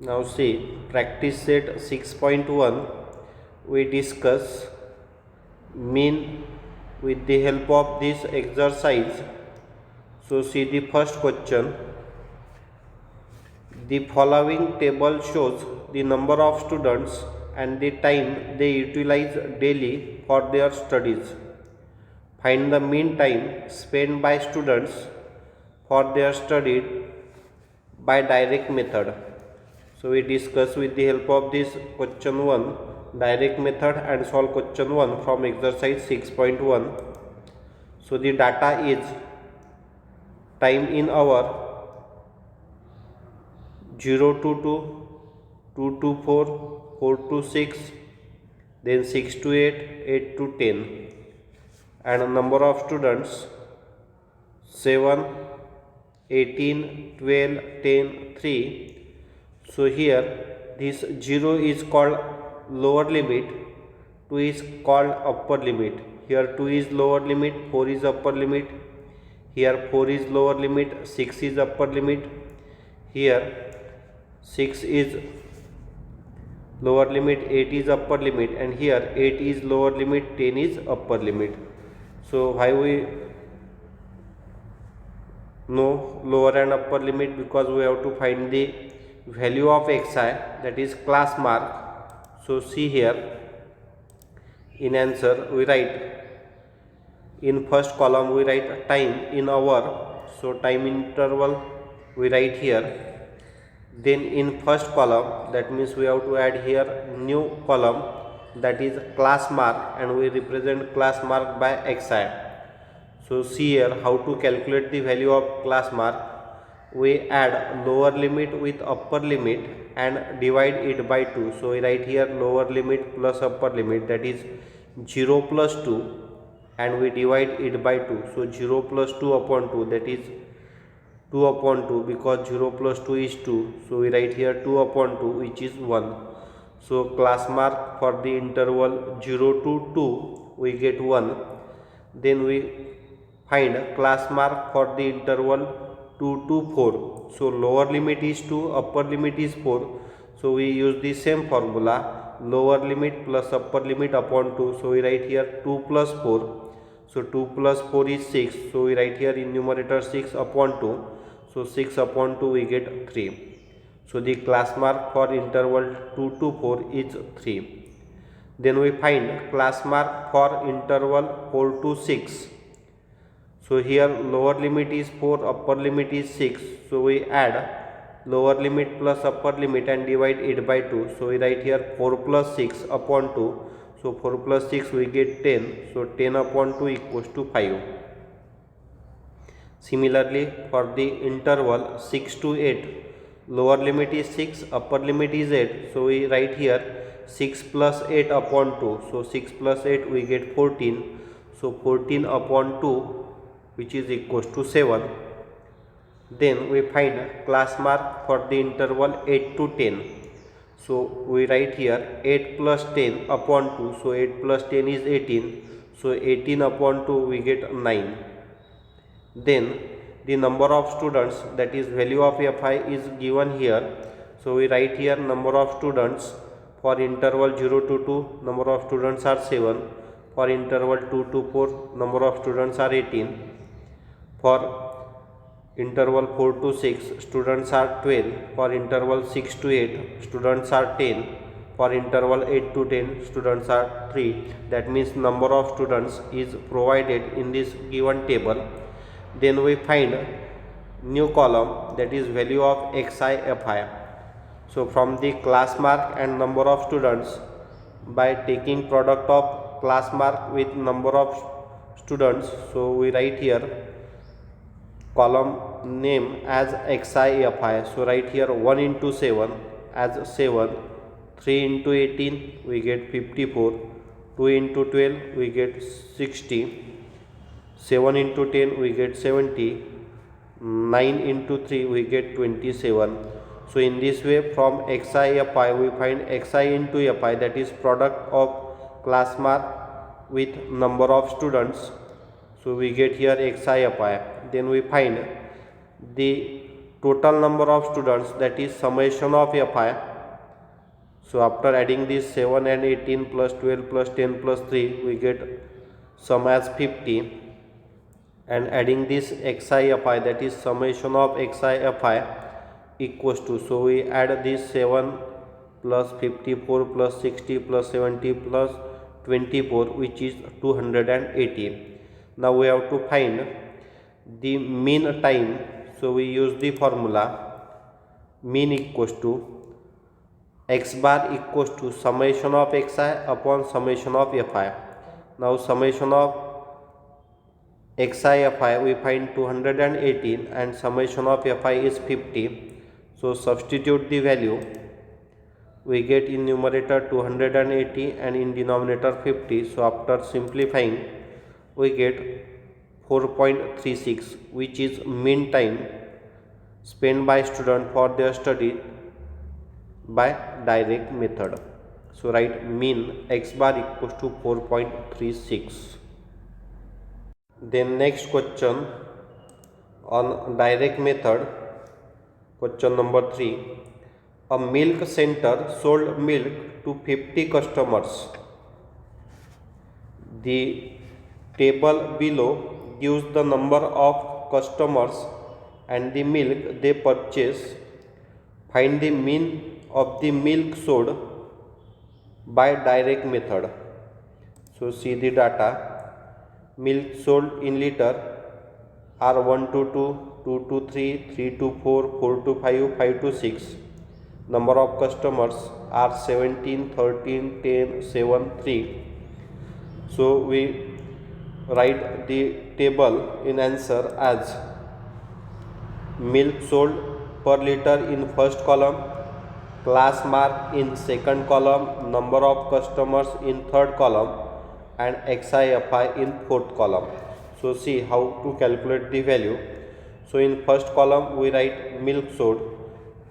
Now see, practice set 6.1, we discuss mean with the help of this exercise. So see the first question. The following table shows the number of students and the time they utilize daily for their studies. Find the mean time spent by students for their study by direct method. So we discuss with the help of this question 1 direct method and solve question 1 from exercise 6.1. So the data is time in hour 0 to 2, 2 to 4, 4 to 6, then 6 to 8, 8 to 10, and number of students 7, 18, 12, 10, 3. So here this 0 is called lower limit, 2 is called upper limit. Here 2 is lower limit, 4 is upper limit. Here 4 is lower limit, 6 is upper limit. Here 6 is lower limit, 8 is upper limit, and here 8 is lower limit, 10 is upper limit. So why we know lower and upper limit? Because we have to find the value of xi, that is class mark. So see here, in answer we write, in first column we write time in hour, so time interval we write here. Then in first column, that means we have to add here new column, that is class mark, and we represent class mark by xi. So see here how to calculate the value of class mark. We add lower limit with upper limit and divide it by 2. So we write here lower limit plus upper limit, that is 0 plus 2, and we divide it by 2. So 0 plus 2 upon 2, that is 2 upon 2, because 0 plus 2 is 2. So we write here 2 upon 2, which is 1. So class mark for the interval 0 to 2, we get 1. Then we find class mark for the interval 2 to 4. So lower limit is 2, upper limit is 4. So we use the same formula, lower limit plus upper limit upon 2. So we write here 2 plus 4. So 2 plus 4 is 6. So we write here in numerator 6 upon 2. So 6 upon 2 we get 3. So the class mark for interval 2 to 4 is 3. Then we find class mark for interval 4 to 6. So here lower limit is 4, upper limit is 6. So we add lower limit plus upper limit and divide it by 2. So we write here 4 plus 6 upon 2. So 4 plus 6 we get 10. So 10 upon 2 equals to 5. Similarly for the interval 6 to 8, lower limit is 6, upper limit is 8. So we write here 6 plus 8 upon 2. So 6 plus 8 we get 14. So 14 upon 2, which is equals to 7. Then we find class mark for the interval 8 to 10. So we write here 8 plus 10 upon 2. So 8 plus 10 is 18. So 18 upon 2 we get 9. Then the number of students, that is value of fi, is given here. So we write here number of students for interval 0 to 2, number of students are 7. For interval 2 to 4, number of students are 18. For interval 4 to 6, students are 12. For interval 6 to 8, students are 10. For interval 8 to 10, students are 3. That means number of students is provided in this given table. Then we find new column, that is value of xi fi. So from the class mark and number of students, by taking product of class mark with number of students, so we write here column name as xi fi. So write here 1 into 7 as 7, 3 into 18 we get 54, 2 into 12 we get 60, 7 into 10 we get 70, 9 into 3 we get 27. So in this way from xi fi we find xi into fi, that is product of class mark with number of students. So we get here xi fi. Then we find the total number of students, that is summation of Fi. So after adding this 7 and 18 plus 12 plus 10 plus 3, we get sum as 50, and adding this Xi Fi, that is summation of Xi Fi equals to, so we add this 7 plus 54 plus 60 plus 70 plus 24, which is 280. Now we have to find the mean time. So we use the formula mean equals to x bar equals to summation of xi upon summation of fi. Now summation of xi fi we find 218 and summation of fi is 50. So substitute the value. We get in numerator 280 and in denominator 50. So after simplifying, we get 4.36, which is mean time spent by student for their study by direct method. So write mean x bar equals to 4.36. Then next question on direct method, question number 3. A milk center sold milk to 50 customers. The table below gives the number of customers and the milk they purchase. Find the mean of the milk sold by direct method. So see the data. Milk sold in liter are 1 to 2, 2 to 3, 3 to 4, 4 to 5, 5 to 6. Number of customers are 17, 13, 10, 7, 3. So we write the table in answer as milk sold per liter in first column, class mark in second column, number of customers in third column, and XIFI in fourth column. So see how to calculate the value. So in first column we write milk sold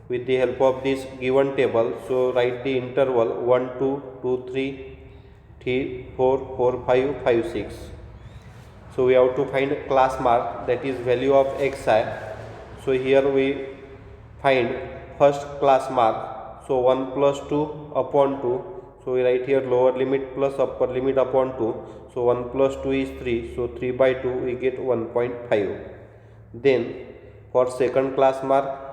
with the help of this given table. So write the interval 1, 2, 2, 3, 3, 4, 4, 5, 5, 6. So we have to find class mark, that is value of xi. So here we find first class mark. So 1 plus 2 upon 2. So we write here lower limit plus upper limit upon 2. So 1 plus 2 is 3. So 3 by 2 we get 1.5. Then for second class mark,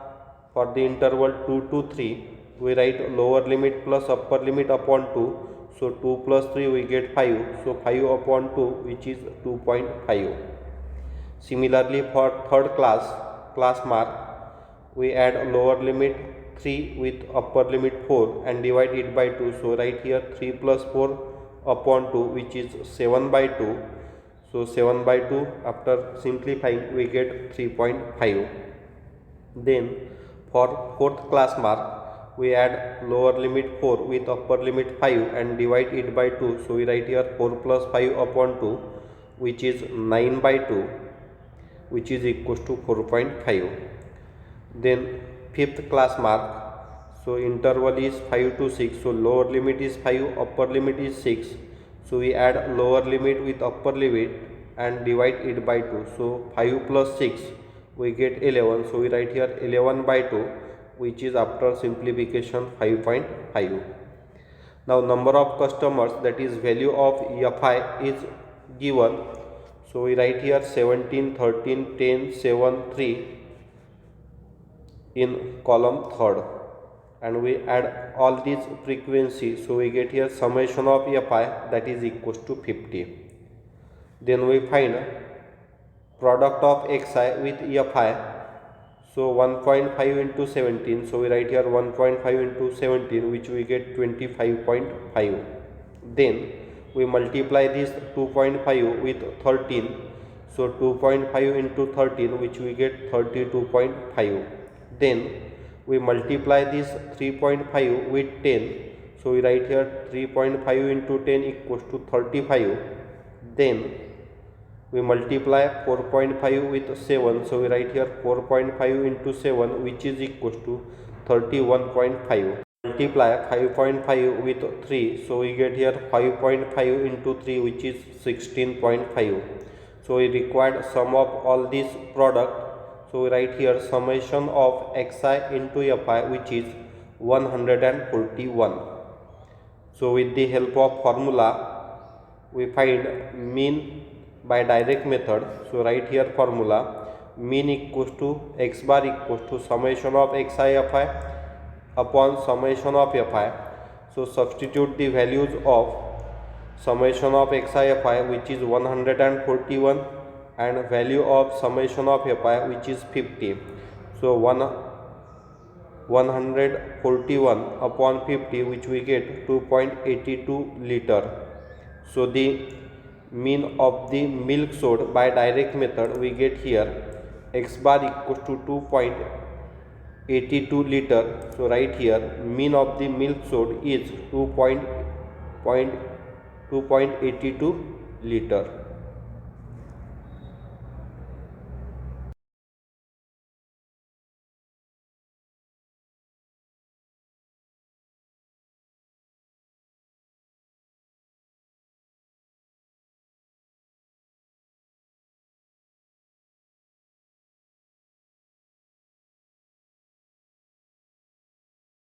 for the interval 2 to 3, we write lower limit plus upper limit upon 2. So 2 plus 3 we get 5. So 5 upon 2, which is 2.5. Similarly for third class mark, we add lower limit 3 with upper limit 4 and divide it by 2. So write here 3 plus 4 upon 2, which is 7 by 2. So 7 by 2, after simplifying we get 3.5. Then for fourth class mark, we add lower limit 4 with upper limit 5 and divide it by 2. So we write here 4 plus 5 upon 2, which is 9 by 2, which is equals to 4.5. Then fifth class mark, so interval is 5 to 6. So lower limit is 5, upper limit is 6. So we add lower limit with upper limit and divide it by 2. So 5 plus 6 we get 11. So we write here 11 by 2, which is after simplification 5.5. Now number of customers, that is value of Fi, is given. So we write here 17, 13, 10, 7, 3 in column third, and we add all these frequencies. So we get here summation of Fi, that is equals to 50. Then we find product of Xi with Fi. So 1.5 into 17. So we write here 1.5 into 17, which we get 25.5. Then we multiply this 2.5 with 13. So 2.5 into 13, which we get 32.5. Then we multiply this 3.5 with 10. So we write here 3.5 into 10 equals to 35. Then we multiply 4.5 with 7. So we write here 4.5 into 7, which is equals to 31.5. Multiply 5.5 with 3. So we get here 5.5 into 3, which is 16.5. So we required sum of all these product, So we write here summation of xi into fi, which is 141. So with the help of formula we find mean by direct method. So write here formula, mean equals to x bar equals to summation of xi fi upon summation of fi. So substitute the values of summation of xi fi, which is 141, and value of summation of fi, which is 50. So 141 upon 50, which we get 2.82 liter. So the mean of the milk sold by direct method we get here x bar equals to 2.82 liter. So right here mean of the milk sold is 2.82 liter.